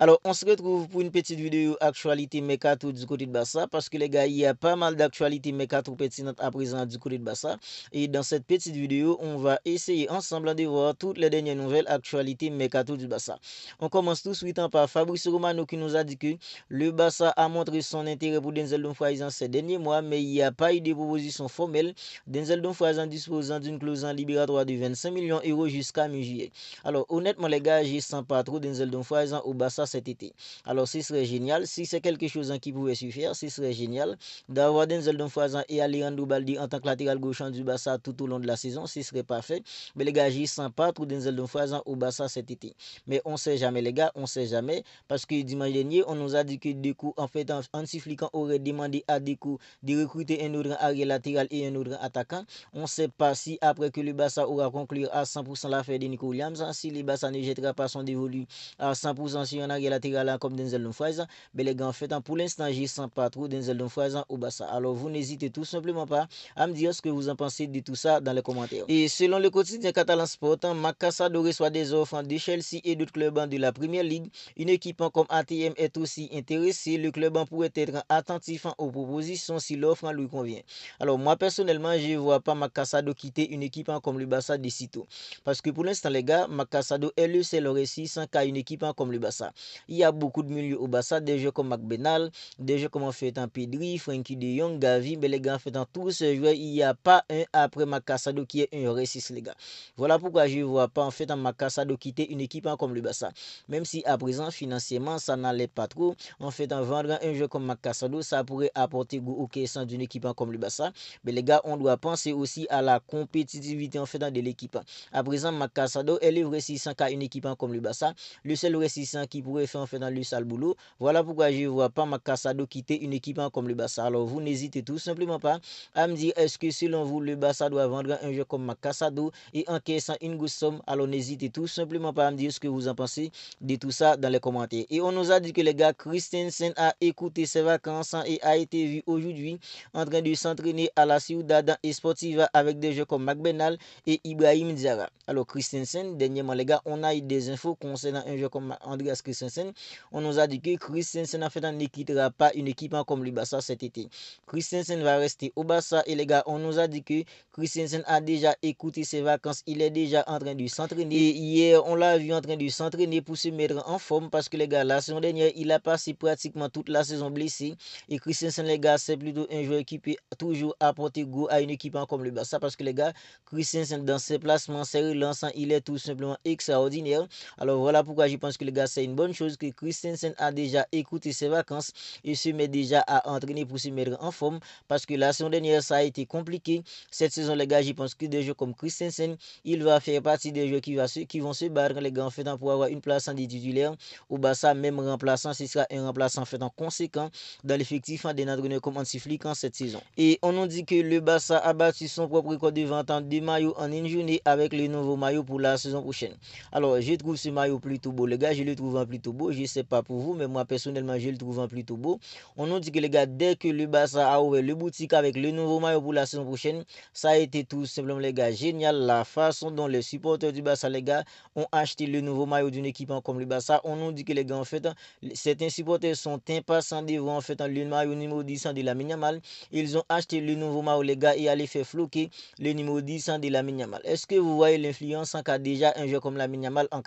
Alors, on se retrouve pour une petite vidéo actualité Mercato du côté de Barça parce que les gars, il y a pas mal d'actualités Mercato pertinentes à présent du côté de Barça. Et dans cette petite vidéo, on va essayer ensemble de voir toutes les dernières nouvelles actualités Mercato du Barça. On commence tout de suite par Fabrice Romano qui nous a dit que le Barça a montré son intérêt pour Denzel Dumfries ces derniers mois, mais il n'y a pas eu de proposition formelle. Denzel Dumfries en disposant d'une clause libératoire de 25 millions d'euros jusqu'à mi-juillet. Alors, honnêtement, les gars, je sens pas trop Denzel Dumfries au Barça cet été. Alors, ce serait génial. Si c'est quelque chose qui pouvait suffire, ce serait génial d'avoir Denzel Dumfries et Alejandro Baldi en tant que latéral gauche du Barça tout au long de la saison. Ce serait parfait. Mais les gars, je sens pas trop Denzel Dumfries au Barça cet été. Mais on sait jamais, les gars, on sait jamais. Parce que dimanche dernier, on nous a dit que Deco, en fait, Hansi Flick aurait demandé à Deco de recruter un autre arrière latéral et un autre attaquant. On ne sait pas si après que le Barça aura conclu à 100% l'affaire de Nico Williams, si le Barça ne jettera pas son dévolu à 100% sur un arrière latéral comme Denzel Dumfries, mais les gars, en fait, pour l'instant, je ne sens pas trop Denzel Dumfries au Barça. Alors, vous n'hésitez tout simplement pas à me dire ce que vous en pensez de tout ça dans les commentaires. Et selon le quotidien catalan Sport, Marc Casado reçoit des offres de Chelsea et d'autres clubs de la Premier League. Une équipe comme ATM est aussi intéressée. Le club pourrait être attentif aux propositions si l'offre lui convient. Alors, moi, personnellement, je ne vois pas Marc Casado quitter une équipe comme le Barça de sitôt. Parce que pour l'instant, les gars, Marc Casado est le seul récit sans qu'à une équipe comme le Barça. Il y a beaucoup de milieux au Barça, des jeux comme McBenal, des jeux comme en fait en Pedri, Frenkie de Jong, Gavi, mais les gars, en fait en tous ces joueurs, il n'y a pas un après Marc Casado qui est un récit, les gars. Voilà pourquoi je ne vois pas en fait en Marc Casado quitter une équipe comme le Barça. Même si à présent, financièrement, ça n'allait pas trop. En fait, en vendant un jeu comme Marc Casado, ça pourrait apporter goût au caisson d'une équipe comme le Barça. Mais les gars, on doit penser aussi à la compétitivité en fait de l'équipe. À présent, Marc Casado est le vrai 600 qu'à une équipe comme le Barça. Le seul vrai 600 qui pourrait faire en fait dans le sale boulot. Voilà pourquoi je ne vois pas Marc Casado quitter une équipe comme le Barça. Alors vous n'hésitez tout simplement pas à me dire est-ce que selon vous le Barça doit vendre un jeu comme Marc Casado et encaissant une grosse somme. Alors n'hésitez tout simplement pas à me dire ce que vous en pensez de tout ça dans les commentaires. Et on nous a dit que les gars, Christensen a écouté ses vacances et a été vu aujourd'hui en train de s'entraîner à la Ciudad Esportiva avec des jeux comme McBenal et Ibrahim Diarra. Alors Christensen, dernièrement les gars, on a eu des infos concernant un jeu comme Andreas Christensen. On nous a dit que Christensen en fait ne quittera pas une équipe comme le Barça cet été. Christensen va rester au Barça et les gars, on nous a dit que Christensen a déjà écouté ses vacances, il est déjà en train de s'entraîner. Et hier, on l'a vu en train de s'entraîner pour se mettre en forme parce que les gars, la saison dernière, il a passé pratiquement toute la saison blessé. Et Christensen, les gars, c'est plutôt un joueur qui peut toujours apporter goût à une équipe comme le Barça parce que les gars, Christensen dans ses placements, ses relances, il est tout simplement extraordinaire. Alors voilà pourquoi je pense que les gars, c'est une bonne chose que Christensen a déjà écouté ses vacances et se met déjà à entraîner pour se mettre en forme parce que la saison dernière, ça a été compliqué. Cette saison, les gars, je pense que des joueurs comme Christensen, il va faire partie des joueurs qui vont se battre, les gars, en fait, pour avoir une place en titulaire au Barça, même remplaçant, ce sera un remplaçant en fait en conséquent dans l'effectif des entraîneurs comme Hansi Flick en cette saison. Et on nous dit que le Barça a battu son propre record de vente des maillots en une journée avec le nouveau maillot pour la saison prochaine. Alors, je trouve ce maillot plutôt beau, les gars, je le trouve plutôt beau. Je ne sais pas pour vous, mais moi, personnellement, je le trouve plutôt beau. On nous dit que les gars, dès que le Barça a ouvert le boutique avec le nouveau maillot pour la saison prochaine, ça a été tout simplement, les gars, génial. La façon dont les supporters du Barça, les gars, ont acheté le nouveau maillot d'une équipe comme le Barça. On nous dit que les gars, en fait, certains supporters sont impatients de voir en fait le maillot numéro 10 de Lamine Yamal. Ils ont acheté le nouveau maillot, les gars, et allaient faire floquer le numéro 10 de Lamine Yamal. Est-ce que vous voyez l'influence qu'a déjà un joueur comme Lamine Yamal en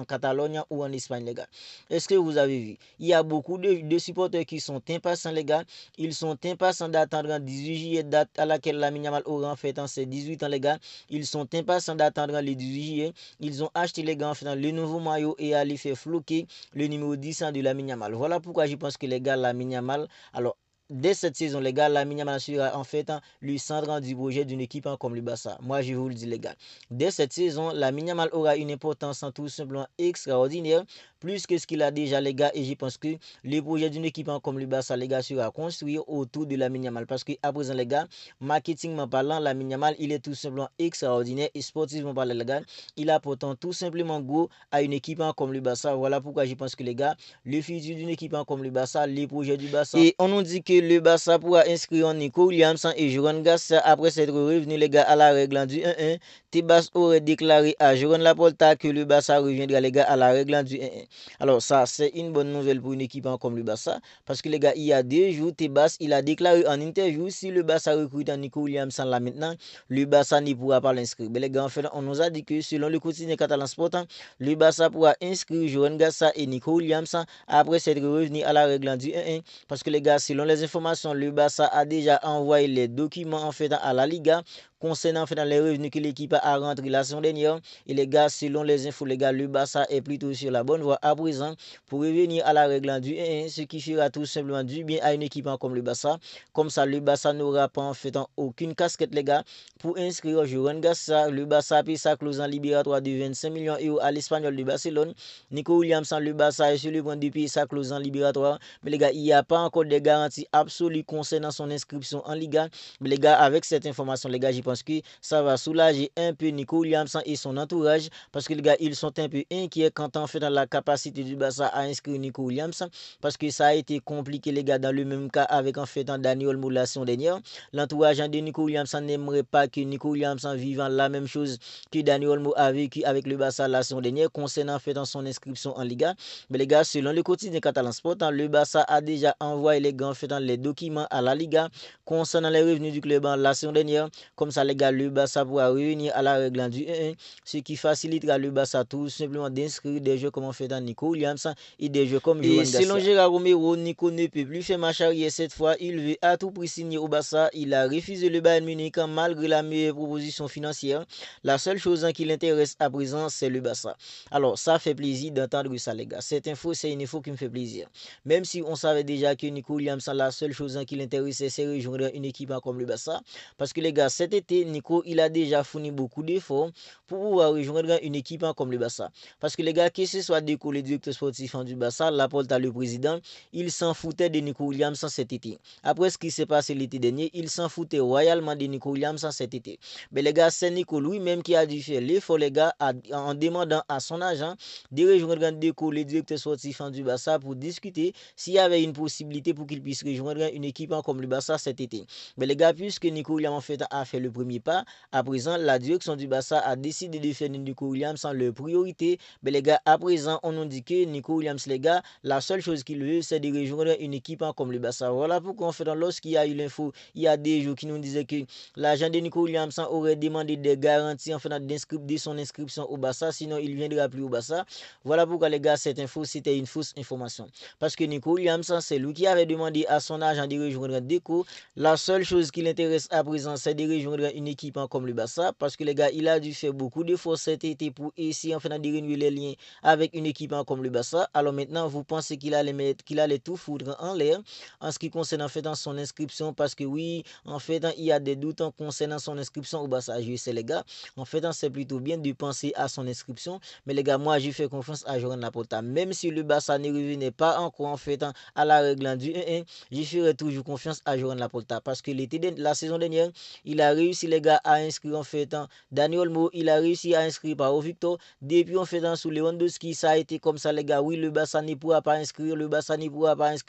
Catalogne ou en Espagne, les gars? Est-ce que vous avez vu? Il y a beaucoup de supporters qui sont impatients, les gars. Ils sont impatients d'attendre en 18 juillet, date à laquelle Lamine Yamal aura en fait en ses 18 ans, les gars. Ils sont impatients d'attendre le 18 juillet. Ils ont acheté, les gars, en fait, le nouveau maillot et allaient faire floquer le numéro 10 de Lamine Yamal. Voilà pourquoi je pense que les gars, Lamine Yamal, alors dès cette saison, les gars, Lamine Yamal sera en fait le centre du projet d'une équipe comme le Barça. Moi, je vous le dis, les gars. Dès cette saison, Lamine Yamal aura une importance tout simplement extraordinaire, plus que ce qu'il a déjà, les gars. Et je pense que le projet d'une équipe comme le Barça, les gars, sera construit autour de Lamine Yamal. Parce qu'à présent, les gars, marketingment parlant, Lamine Yamal, il est tout simplement extraordinaire. Et sportivement parlant, les gars, il apporte tout simplement goût à une équipe comme le Barça. Voilà pourquoi je pense que, les gars, le futur d'une équipe comme le Barça, les projets du Barça. Et on nous dit que le Barça pourra inscrire Nico Williams et Joran Garcia après s'être revenu, les gars, à la règle du 1-1. Tebas aurait déclaré à Joran Laporta que le Barça reviendra, les gars, à la règle du 1-1. Alors ça, c'est une bonne nouvelle pour une équipe comme le Barça, parce que les gars, il y a 2 jours, Tebas, il a déclaré en interview, si le Barça recrute Nico Williamson là maintenant, le Barça ne pourra pas l'inscrire. Mais les gars, en fait, on nous a dit que selon le quotidien catalan Sport, le Barça pourra inscrire Joan Gassa et Nico Williamson après s'être revenu à la règle du 1-1, parce que les gars, selon les informations, le Barça a déjà envoyé les documents en fait à la Liga concernant en fait les revenus que l'équipe a rentré la saison dernière. Et les gars, selon les infos, les gars, le Barça est plutôt sur la bonne voie à présent pour revenir à la règle du 1-1, ce qui fera tout simplement du bien à une équipe comme le Barça. Comme ça, le Barça n'aura pas en fait aucune casquette, les gars, pour inscrire Joan Gassa. Le Barça a payé sa clause en libératoire de 25 millions d'euros à l'Espagnol de Barcelone. Nico Williamson, le Barça est sur le point de payer sa clause en libératoire. Mais les gars, il n'y a pas encore de garantie absolue concernant son inscription en Liga. Mais les gars, avec cette information, les gars, je pense que ça va soulager un peu Nico Williamson et son entourage, parce que les gars, ils sont un peu inquiets quant en fait dans la capacité du Barça à inscrire Nico Williamson, parce que ça a été compliqué, les gars, dans le même cas avec en fait Dani Olmo la saison dernière. L'entourage de Nico Williamson n'aimerait pas que Nico Williamson vive la même chose que Dani Olmo a vécu avec le Barça la saison dernière concernant en fait son inscription en Liga. Mais les gars, selon le quotidien catalan Sport, le Barça a déjà envoyé les gars en fait les documents à la Liga concernant les revenus du club la saison dernière. Comme ça, les gars, le Barça pourra revenir à la règle du 1-1, ce qui facilitera le Barça tout simplement d'inscrire des jeux comme en fait dans Nico Williamson et des jeux comme Joan Garcia. Et selon Gérard Romero, Nico ne peut plus faire marche arrière cette fois. Il veut à tout prix signer au Barça. Il a refusé le Bayern Munich malgré la meilleure proposition financière. La seule chose qui l'intéresse à présent, c'est le Barça. Alors, ça fait plaisir d'entendre ça, les gars. Cette info, c'est une info qui me fait plaisir. Même si on savait déjà que Nico Williamson, la seule chose qui l'intéressait, c'est rejoindre une équipe comme le Barça. Parce que les gars, cet été, Nico, il a déjà fourni beaucoup d'efforts pour pouvoir rejoindre une équipe comme le Barça. Parce que les gars, que ce soit Deco, le directeur sportif du Barça, Laporta, le président, il s'en foutait de Nico Williamson cet été. Après ce qui s'est passé l'été dernier, il s'en foutait royalement de Nico Williamson cet été. Mais les gars, c'est Nico lui-même qui a dû faire l'effort, les gars, en demandant à son agent de rejoindre Deco, le directeur sportif du Barça, pour discuter s'il y avait une possibilité pour qu'il puisse rejoindre une équipe comme le Barça cet été. Mais les gars, puisque Nico Williamson a fait le premier pas, à présent, la direction du Barça a décidé de faire Nico Williams sans leur priorité. Mais les gars, à présent, on nous dit que Nico Williams, les gars, la seule chose qu'il veut, c'est de rejoindre une équipe comme le Barça. Voilà pourquoi en fait, lorsqu'il y a eu l'info, il y a des jours qui nous disaient que l'agent de Nico Williams aurait demandé des garanties en fait de son inscription au Barça, sinon il ne viendra plus au Barça. Voilà pourquoi les gars, cette info, c'était une fausse information. Parce que Nico Williams, c'est lui qui avait demandé à son agent de rejoindre Deco. La seule chose qui l'intéresse à présent, c'est de rejoindre une équipe comme le Barça, parce que les gars, il a dû faire beaucoup d'efforts cet été pour essayer en fait de renouer les liens avec une équipe comme le Barça. Alors maintenant, vous pensez qu'il allait tout foutre en l'air en ce qui concerne en fait son inscription, parce que oui, en fait, il y a des doutes concernant son inscription au Barça. Je sais les gars, en fait, c'est plutôt bien de penser à son inscription, mais les gars, moi, je fais confiance à Joan Laporta. Même si le Barça ne revenait pas encore en fait à la règle du 1-1, je ferai toujours confiance à Joan Laporta, parce que la saison dernière, il a réussi les gars à inscrire en fait Dani Olmo, il a réussi à inscrire Pau Victor. Depuis en fait sous Lewandowski, ça a été comme ça les gars. Oui, le Barça ne pourra pas inscrire,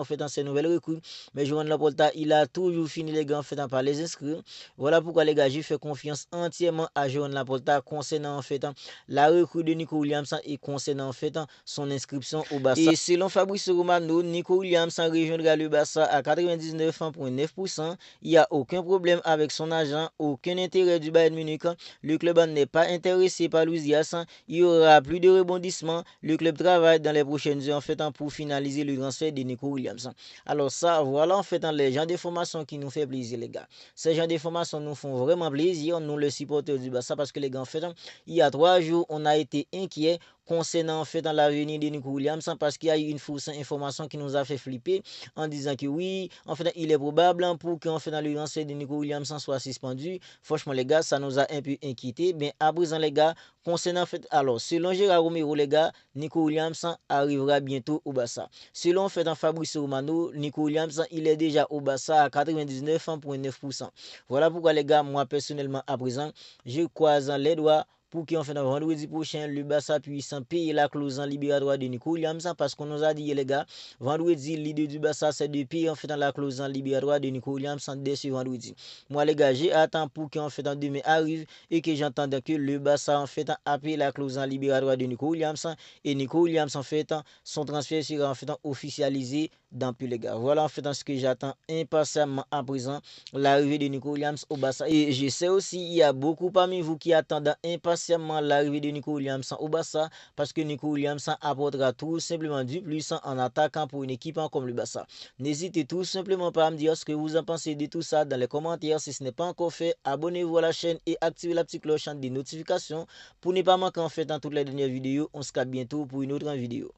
en fait dans ces nouvelles recrues, mais Joan Laporta, il a toujours fini les gars en fait par les inscrire. Voilà pourquoi les gars, j'ai fait confiance entièrement à Joan Laporta concernant en fait la recrue de Nico Williamson et concernant en fait son inscription au Barça. Et selon Fabrice Romano, Nico Williamson rejoindra le Barça à 99,9%. Il n'y a aucun problème avec son agent, aucun intérêt du Bayern Munich. Le club n'est pas intéressé par Luzias. Il y aura plus de rebondissements. Le club travaille dans les prochaines heures en fait pour finaliser le transfert de Nico Williams. Alors ça, voilà en fait les gens d'information qui nous fait plaisir les gars. Ces gens d'information nous font vraiment plaisir, nous les supporters du Barça, parce que les gars en fait, il y a 3 jours, on a été inquiets concernant en fait dans l'avenir de Nico Williams, parce qu'il y a eu une fausse information qui nous a fait flipper en disant que oui, en fait il est probable pour qu'en fait dans le transfert de Nico Williams soit suspendu. Franchement les gars, ça nous a un peu inquiété. Mais à présent les gars, concernant en fait, alors selon Gérard Romero les gars, Nico Williams arrivera bientôt au Barça. Selon en fait Fabrice Romano, Nico Williams il est déjà au Barça à 99,9%. Voilà pourquoi les gars, moi personnellement à présent, je croise les doigts pour qu'en fait vendredi prochain le Barça puisse payer la clause libératoire de Nico Williams, parce qu'on nous a dit les gars, vendredi l'idée du Barça c'est de payer en fait la clause libératoire de Nico Williams dès ce vendredi. Moi les gars, j'ai attendu pour qu'en fait demain arrive et que j'entende que le Barça en fait a payé la clause libératoire de Nico Williams, et Nico Williams en fait son transfert sera en fait officialisé dans plus les gars. Voilà en fait ce que j'attends impatiemment à présent, l'arrivée de Nico Williams au Barça. Et je sais aussi il y a beaucoup parmi vous qui attendent impatiemment l'arrivée de Nico Williams au Barça, parce que Nico Williams apportera tout simplement du plus en attaquant pour une équipe comme le Barça. N'hésitez tout simplement pas à me dire ce que vous en pensez de tout ça dans les commentaires. Si ce n'est pas encore fait, abonnez-vous à la chaîne et activez la petite cloche des notifications pour ne pas manquer en fait dans toutes les dernières vidéos. On se capte bientôt pour une autre vidéo.